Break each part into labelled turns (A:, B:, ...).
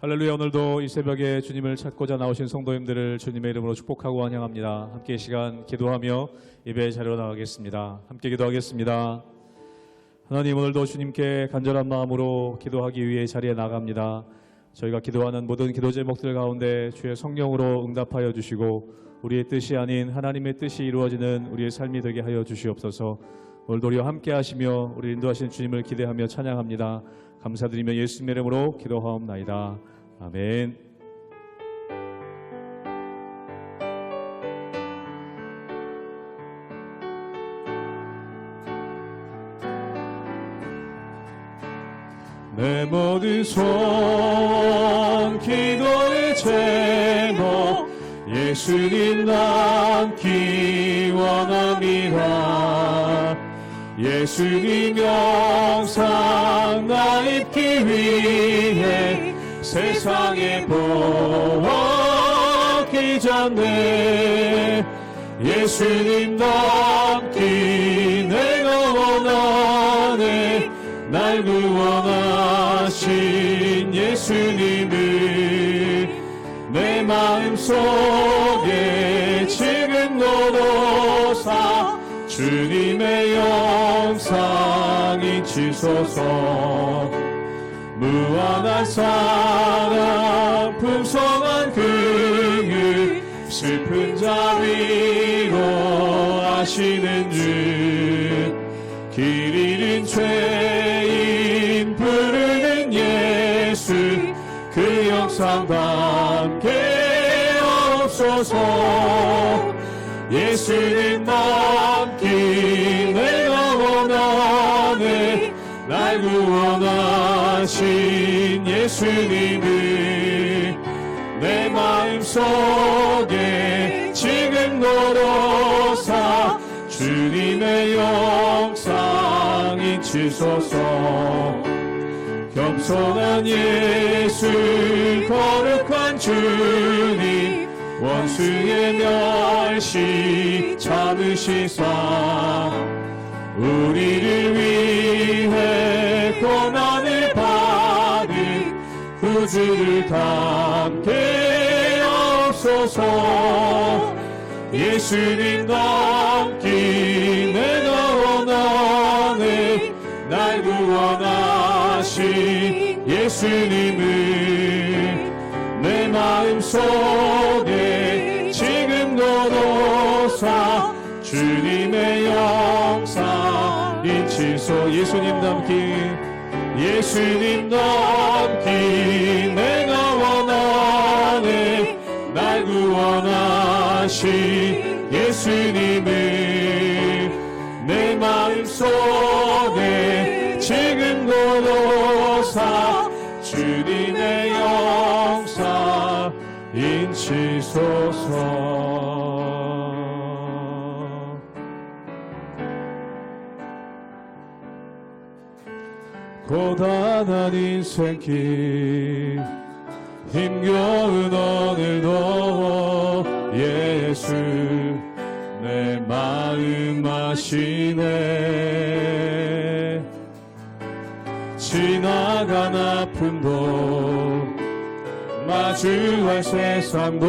A: 할렐루야. 오늘도 이 새벽에 주님을 찾고자 나오신 성도님들을 주님의 이름으로 축복하고 환영합니다. 함께 이 시간 기도하며 예배 자리로 나가겠습니다. 함께 기도하겠습니다. 하나님, 오늘도 주님께 간절한 마음으로 기도하기 위해 자리에 나갑니다. 저희가 기도하는 모든 기도 제목들 가운데 주의 성령으로 응답하여 주시고 우리의 뜻이 아닌 하나님의 뜻이 이루어지는 우리의 삶이 되게 하여 주시옵소서. 오늘도 우리와 함께 하시며 우리 인도하신 주님을 기대하며 찬양합니다. 감사드리며 예수님의 이름으로 기도하옵나이다. 아멘. 내 모든 소원 기도의 제목 예수님 남기 원함이라. 예수님 영상 나 입기 위해 세상에 보았기 전에 예수님 닮기 내가 원하네. 날 구원하신 예수님을 내 마음속에 지금 너로사 주님의 영상 잊히소서. 무한한 사랑 풍성한 긍휼 슬픈 자 위로하시는 주. 길 잃은 죄인 부르는 예수 그 영상 담게 없소서. 예수님 남기 내가 원하네. 날 구원하신 예수님을 내 마음속에 지금 너로사 주님의 영상 잊히소서. 겸손한 예수 거룩한 주님 원수의 멸시 참으시사 우리를 위해 고난을 받은 구주를 담게 없소서. 예수님 닮기 내가 원하네. 날 구원하신 예수님을 내 마음속에 지금 너로사 주님의 영상 잊히소. 예수님 닮기 예수님 닮기 내가 원하네. 날 구원하신 예수님을 내 마음속에 지금 너로사 주님의 영상 잊히소서. 고단한 인생길 힘겨운 오늘도 예수 내 마음 아시네. 지나간 아픔도 마주할 세상도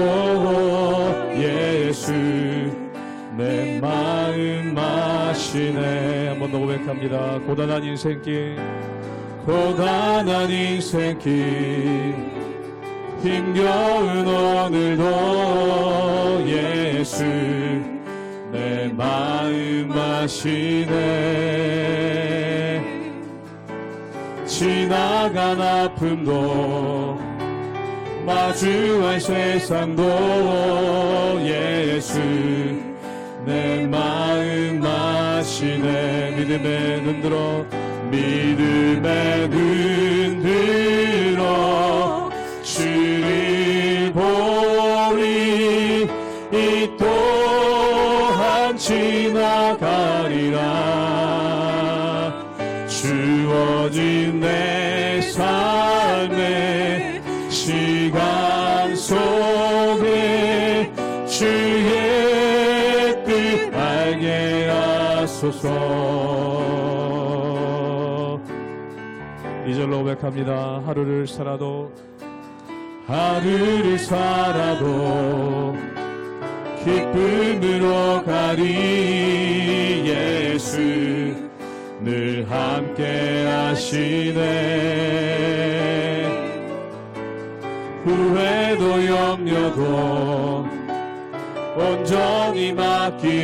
A: 예수 내 마음 아시네. 한 번 더 고백합니다. 고단한 인생길 고단한 인생길 힘겨운 오늘도 예수 내 마음 아시네. 지나간 아픔도 마주할 세상도 예수 내 마음 아시네. 믿음의 눈 들어 믿음의 눈 들어 주를 보리. 이 또한 지나가리라. 주어진 내 삶의 시간 속에 주의 뜻 알게 하소서. 2절로 고백합니다. 하루를 살아도 하루를 살아도 기쁨으로 가리. 예수 늘 함께 하시네. 후회도 염려도 온전히 맡기리.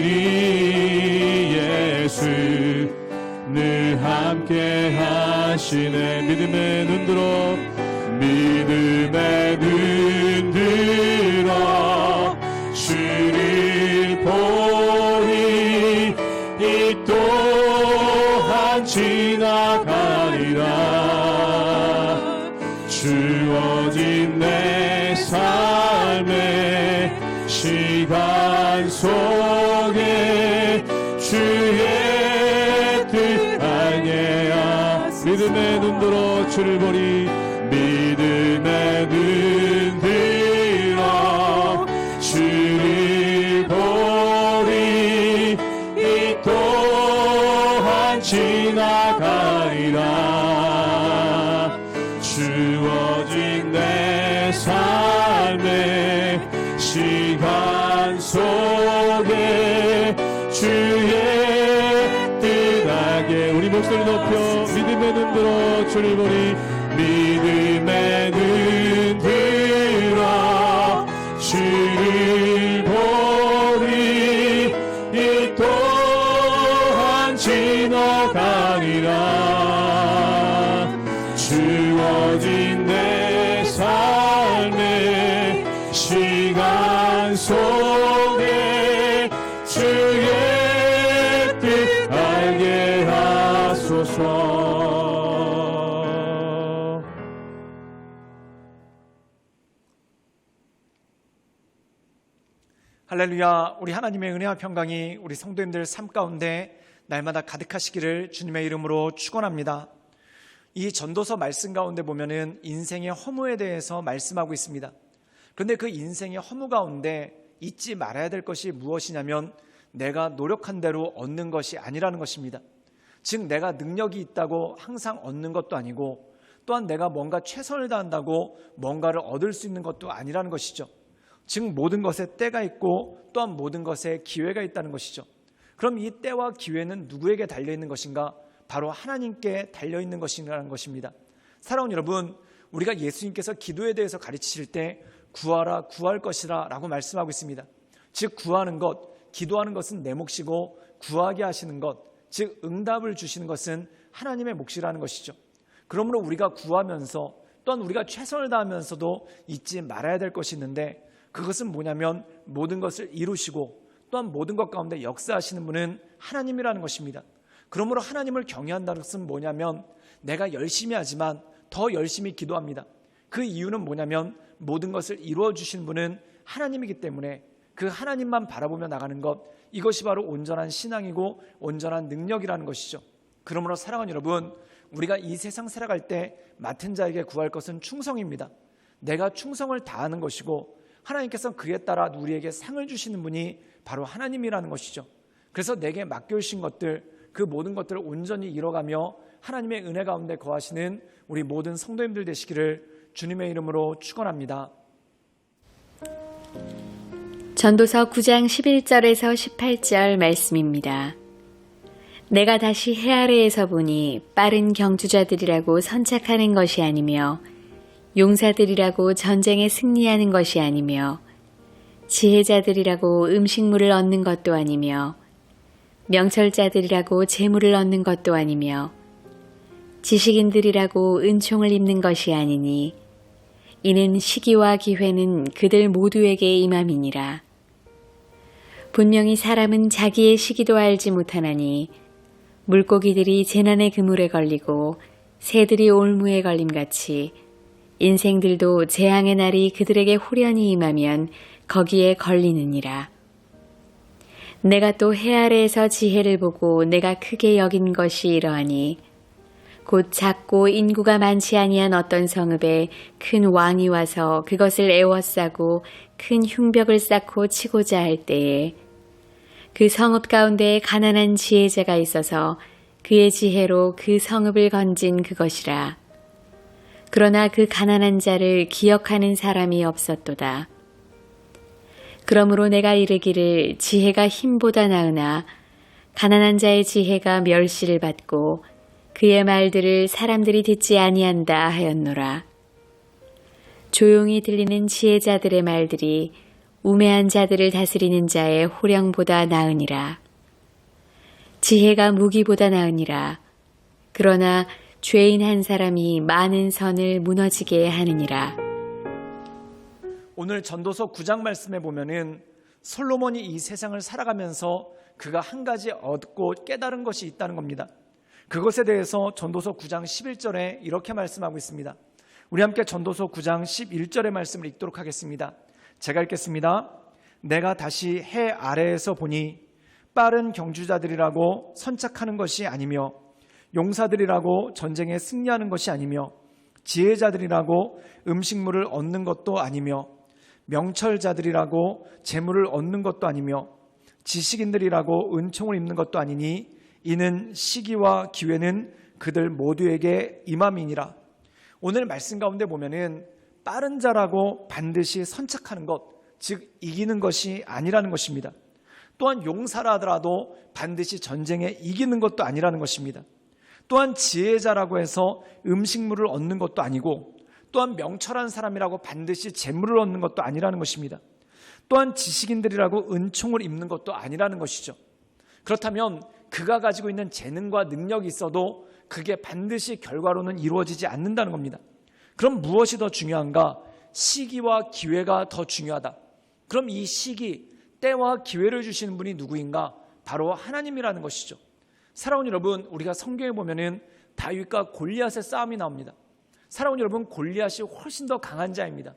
A: 예수 늘 함께 하시네. 믿음의 눈 들어, 믿음의 눈 들어 주를 보리. 이 또한 지나가리라. 주어진 내 삶의 시간 속에 주의 뜻 알게 하. 믿음의 눈 들어 주를 보리. 믿음의 눈 들어 주를 보리. 이 또한 지나가리라. 주어진 내 삶의 시간 속에 주의 뜻 알게. 우리 목소리 높여 믿음의 눈 들어 주를 보리. 믿음의 눈 들어 주를 보리. 이 또한 지나가리라. 주어진 내 삶의 시간 속에 주의 뜻 알게 하소서.
B: 할렐루야. 우리 하나님의 은혜와 평강이 우리 성도님들 삶 가운데 날마다 가득하시기를 주님의 이름으로 축원합니다. 이 전도서 말씀 가운데 보면은 인생의 허무에 대해서 말씀하고 있습니다. 그런데 그 인생의 허무 가운데 잊지 말아야 될 것이 무엇이냐면 내가 노력한 대로 얻는 것이 아니라는 것입니다. 즉 내가 능력이 있다고 항상 얻는 것도 아니고, 또한 내가 뭔가 최선을 다한다고 뭔가를 얻을 수 있는 것도 아니라는 것이죠. 즉 모든 것에 때가 있고 또한 모든 것에 기회가 있다는 것이죠. 그럼 이 때와 기회는 누구에게 달려있는 것인가? 바로 하나님께 달려있는 것이라는 것입니다. 사랑하는 여러분, 우리가 예수님께서 기도에 대해서 가르치실 때 구하라 구할 것이라 라고 말씀하고 있습니다. 즉 구하는 것, 기도하는 것은 내 몫이고 구하게 하시는 것, 즉 응답을 주시는 것은 하나님의 몫이라는 것이죠. 그러므로 우리가 구하면서 또한 우리가 최선을 다하면서도 잊지 말아야 될 것이 있는데, 그것은 뭐냐면 모든 것을 이루시고 또한 모든 것 가운데 역사하시는 분은 하나님이라는 것입니다. 그러므로 하나님을 경외한다는 것은 뭐냐면 내가 열심히 하지만 더 열심히 기도합니다. 그 이유는 뭐냐면 모든 것을 이루어 주신 분은 하나님이기 때문에 그 하나님만 바라보며 나가는 것, 이것이 바로 온전한 신앙이고 온전한 능력이라는 것이죠. 그러므로 사랑하는 여러분, 우리가 이 세상 살아갈 때 맡은 자에게 구할 것은 충성입니다. 내가 충성을 다하는 것이고 하나님께서 그에 따라 우리에게 상을 주시는 분이 바로 하나님이라는 것이죠. 그래서 내게 맡겨주신 것들, 그 모든 것들을 온전히 이뤄가며 하나님의 은혜 가운데 거하시는 우리 모든 성도님들 되시기를 주님의 이름으로 축원합니다.
C: 전도서 9장 11절에서 18절 말씀입니다. 내가 다시 해 아래에서 보니 빠른 경주자들이라고 선착하는 것이 아니며 용사들이라고 전쟁에 승리하는 것이 아니며 지혜자들이라고 음식물을 얻는 것도 아니며 명철자들이라고 재물을 얻는 것도 아니며 지식인들이라고 은총을 입는 것이 아니니 이는 시기와 기회는 그들 모두에게 임함이니라. 분명히 사람은 자기의 시기도 알지 못하나니 물고기들이 재난의 그물에 걸리고 새들이 올무에 걸림같이 인생들도 재앙의 날이 그들에게 후련히 임하면 거기에 걸리느니라. 내가 또 해 아래에서 지혜를 보고 내가 크게 여긴 것이 이러하니 곧 작고 인구가 많지 아니한 어떤 성읍에 큰 왕이 와서 그것을 에워싸고 큰 흉벽을 쌓고 치고자 할 때에 그 성읍 가운데 가난한 지혜자가 있어서 그의 지혜로 그 성읍을 건진 그것이라. 그러나 그 가난한 자를 기억하는 사람이 없었도다. 그러므로 내가 이르기를 지혜가 힘보다 나으나 가난한 자의 지혜가 멸시를 받고 그의 말들을 사람들이 듣지 아니한다 하였노라. 조용히 들리는 지혜자들의 말들이 우매한 자들을 다스리는 자의 호령보다 나으니라. 지혜가 무기보다 나으니라. 그러나 죄인 한 사람이 많은 선을 무너지게 하느니라.
B: 오늘 전도서 9장 말씀에 보면은 솔로몬이 이 세상을 살아가면서 그가 한 가지 얻고 깨달은 것이 있다는 겁니다. 그것에 대해서 전도서 9장 11절에 이렇게 말씀하고 있습니다. 우리 함께 전도서 9장 11절의 말씀을 읽도록 하겠습니다. 제가 읽겠습니다. 내가 다시 해 아래에서 보니 빠른 경주자들이라고 선착하는 것이 아니며 용사들이라고 전쟁에 승리하는 것이 아니며 지혜자들이라고 음식물을 얻는 것도 아니며 명철자들이라고 재물을 얻는 것도 아니며 지식인들이라고 은총을 입는 것도 아니니 이는 시기와 기회는 그들 모두에게 임함이니라. 오늘 말씀 가운데 보면은 빠른 자라고 반드시 선착하는 것, 즉 이기는 것이 아니라는 것입니다. 또한 용사라 하더라도 반드시 전쟁에 이기는 것도 아니라는 것입니다. 또한 지혜자라고 해서 음식물을 얻는 것도 아니고 또한 명철한 사람이라고 반드시 재물을 얻는 것도 아니라는 것입니다. 또한 지식인들이라고 은총을 입는 것도 아니라는 것이죠. 그렇다면 그가 가지고 있는 재능과 능력이 있어도 그게 반드시 결과로는 이루어지지 않는다는 겁니다. 그럼 무엇이 더 중요한가? 시기와 기회가 더 중요하다. 그럼 이 시기, 때와 기회를 주시는 분이 누구인가? 바로 하나님이라는 것이죠. 사랑하는 여러분, 우리가 성경에 보면은 다윗과 골리앗의 싸움이 나옵니다. 사랑하는 여러분, 골리앗이 훨씬 더 강한 자입니다.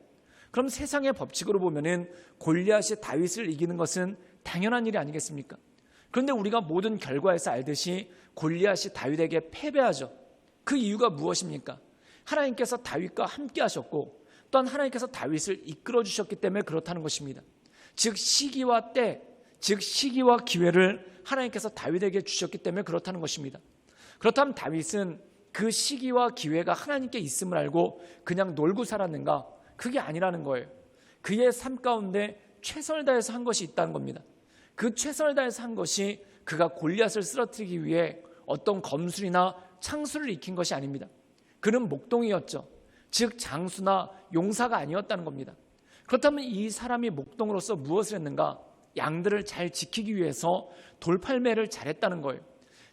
B: 그럼 세상의 법칙으로 보면은 골리앗이 다윗을 이기는 것은 당연한 일이 아니겠습니까? 그런데 우리가 모든 결과에서 알듯이 골리앗이 다윗에게 패배하죠. 그 이유가 무엇입니까? 하나님께서 다윗과 함께 하셨고 또한 하나님께서 다윗을 이끌어 주셨기 때문에 그렇다는 것입니다. 즉 시기와 때, 즉 시기와 기회를 하나님께서 다윗에게 주셨기 때문에 그렇다는 것입니다. 그렇다면 다윗은 그 시기와 기회가 하나님께 있음을 알고 그냥 놀고 살았는가? 그게 아니라는 거예요. 그의 삶 가운데 최선을 다해서 한 것이 있다는 겁니다. 그 최선을 다해서 한 것이 그가 골리앗을 쓰러뜨리기 위해 어떤 검술이나 창술을 익힌 것이 아닙니다. 그는 목동이었죠. 즉 장수나 용사가 아니었다는 겁니다. 그렇다면 이 사람이 목동으로서 무엇을 했는가? 양들을 잘 지키기 위해서 돌팔매를 잘했다는 거예요.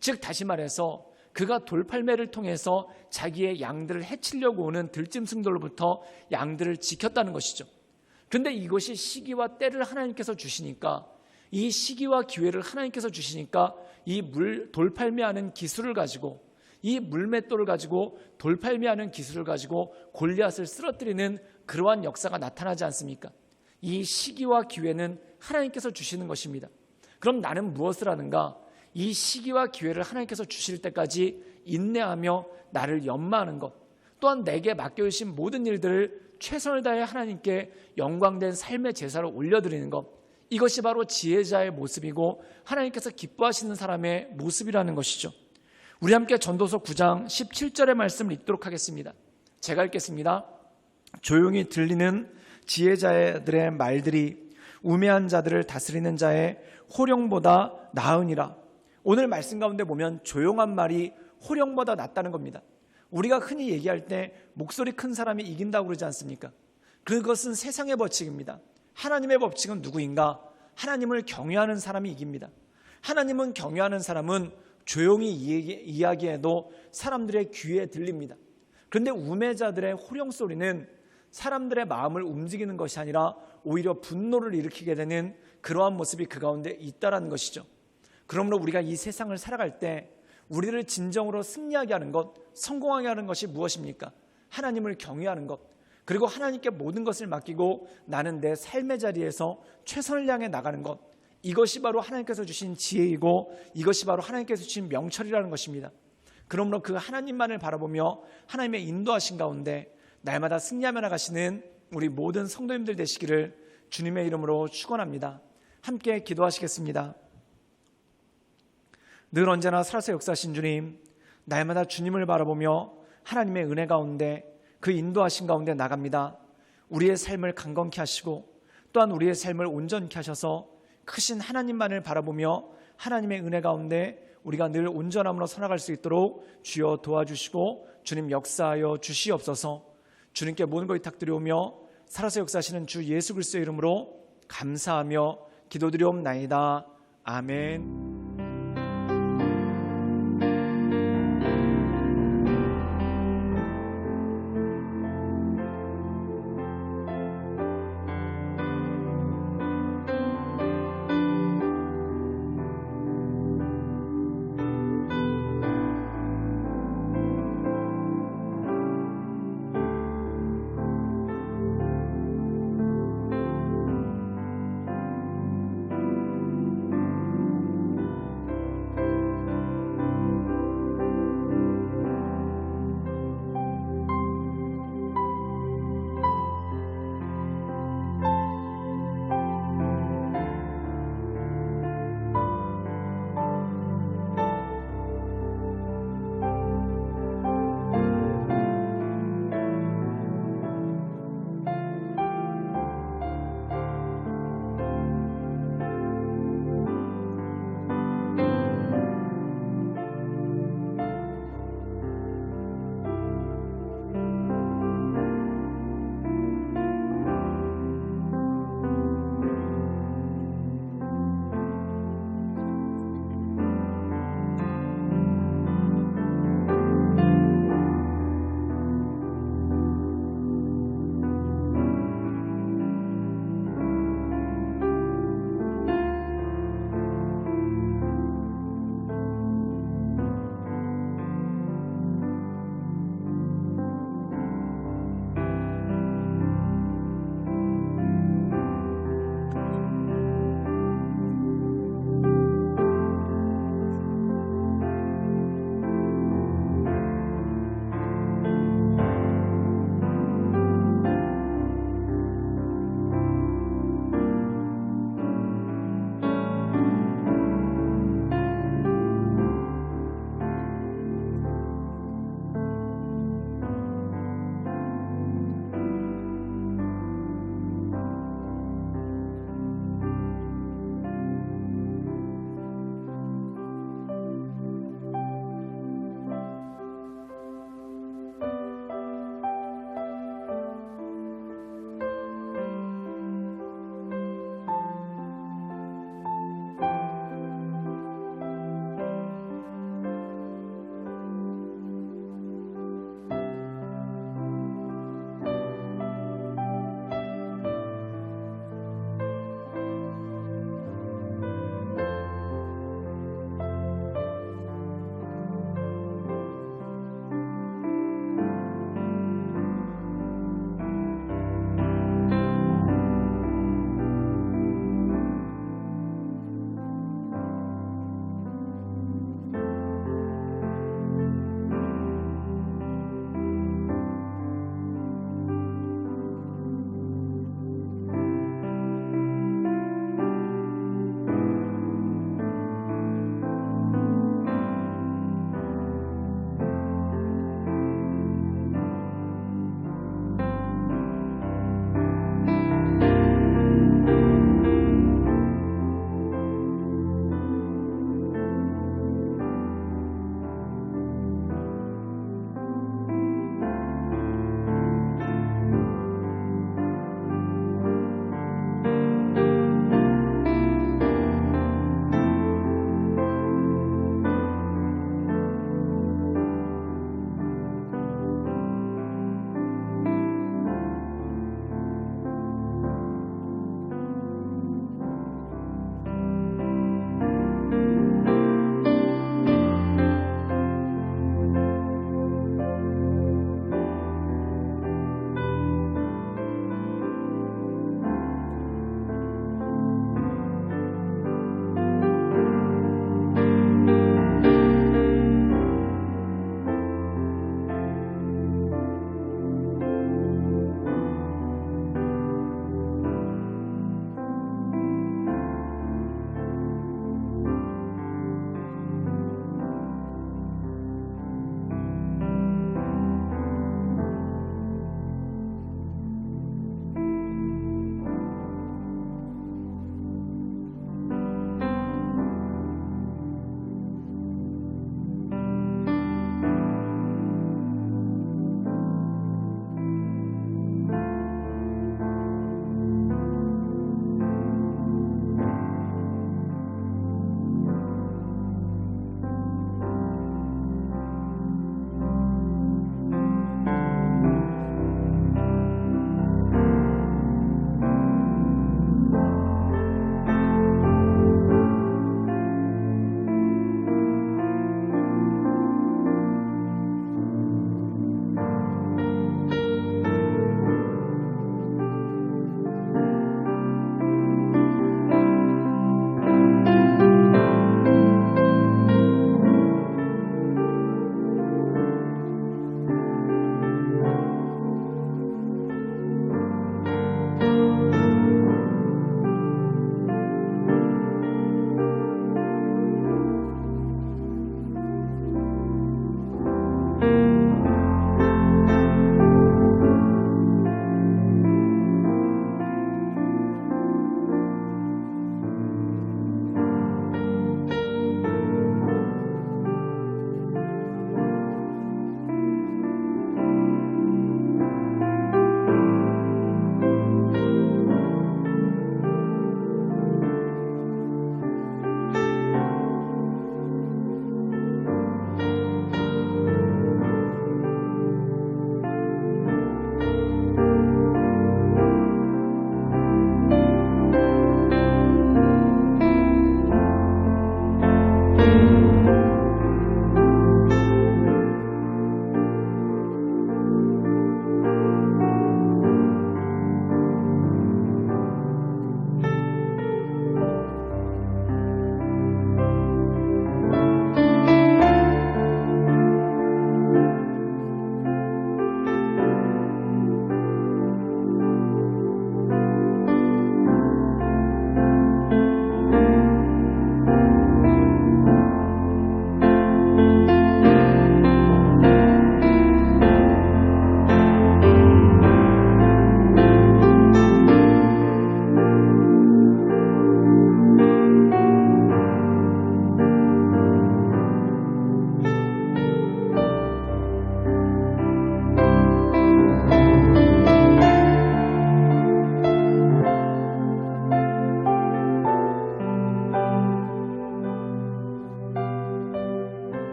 B: 즉 다시 말해서 그가 돌팔매를 통해서 자기의 양들을 해치려고 오는 들짐승들로부터 양들을 지켰다는 것이죠. 그런데 이것이 시기와 때를 하나님께서 주시니까, 이 시기와 기회를 하나님께서 주시니까 이 돌팔매하는 기술을 가지고, 이 물맷돌을 가지고 돌팔매하는 기술을 가지고 골리앗을 쓰러뜨리는 그러한 역사가 나타나지 않습니까? 이 시기와 기회는 하나님께서 주시는 것입니다. 그럼 나는 무엇을 하는가? 이 시기와 기회를 하나님께서 주실 때까지 인내하며 나를 연마하는 것, 또한 내게 맡겨주신 모든 일들을 최선을 다해 하나님께 영광된 삶의 제사를 올려드리는 것, 이것이 바로 지혜자의 모습이고 하나님께서 기뻐하시는 사람의 모습이라는 것이죠. 우리 함께 전도서 9장 17절의 말씀을 읽도록 하겠습니다. 제가 읽겠습니다. 조용히 들리는 지혜자들의 말들이 우매한 자들을 다스리는 자의 호령보다 나으니라. 오늘 말씀 가운데 보면 조용한 말이 호령보다 낫다는 겁니다. 우리가 흔히 얘기할 때 목소리 큰 사람이 이긴다고 그러지 않습니까? 그것은 세상의 법칙입니다. 하나님의 법칙은 누구인가? 하나님을 경외하는 사람이 이깁니다. 하나님은 경외하는 사람은 조용히 이야기해도 사람들의 귀에 들립니다. 그런데 우매자들의 호령소리는 사람들의 마음을 움직이는 것이 아니라 오히려 분노를 일으키게 되는 그러한 모습이 그 가운데 있다는 것이죠. 그러므로 우리가 이 세상을 살아갈 때 우리를 진정으로 승리하게 하는 것, 성공하게 하는 것이 무엇입니까? 하나님을 경외하는 것, 그리고 하나님께 모든 것을 맡기고 나는 내 삶의 자리에서 최선을 향해 나가는 것, 이것이 바로 하나님께서 주신 지혜이고 이것이 바로 하나님께서 주신 명철이라는 것입니다. 그러므로 그 하나님만을 바라보며 하나님의 인도하신 가운데 날마다 승리하며 나가시는 우리 모든 성도님들 되시기를 주님의 이름으로 축원합니다. 함께 기도하시겠습니다. 늘 언제나 살아서 역사하신 주님, 날마다 주님을 바라보며 하나님의 은혜 가운데 그 인도하신 가운데 나갑니다. 우리의 삶을 강건케 하시고 또한 우리의 삶을 온전케 하셔서 크신 하나님만을 바라보며 하나님의 은혜 가운데 우리가 늘 온전함으로 살아갈 수 있도록 주여 도와주시고 주님 역사하여 주시옵소서. 주님께 모든 걸 부탁드리오며 살아서 역사하시는 주 예수 그리스도의 이름으로 감사하며 기도드리옵나이다. 아멘.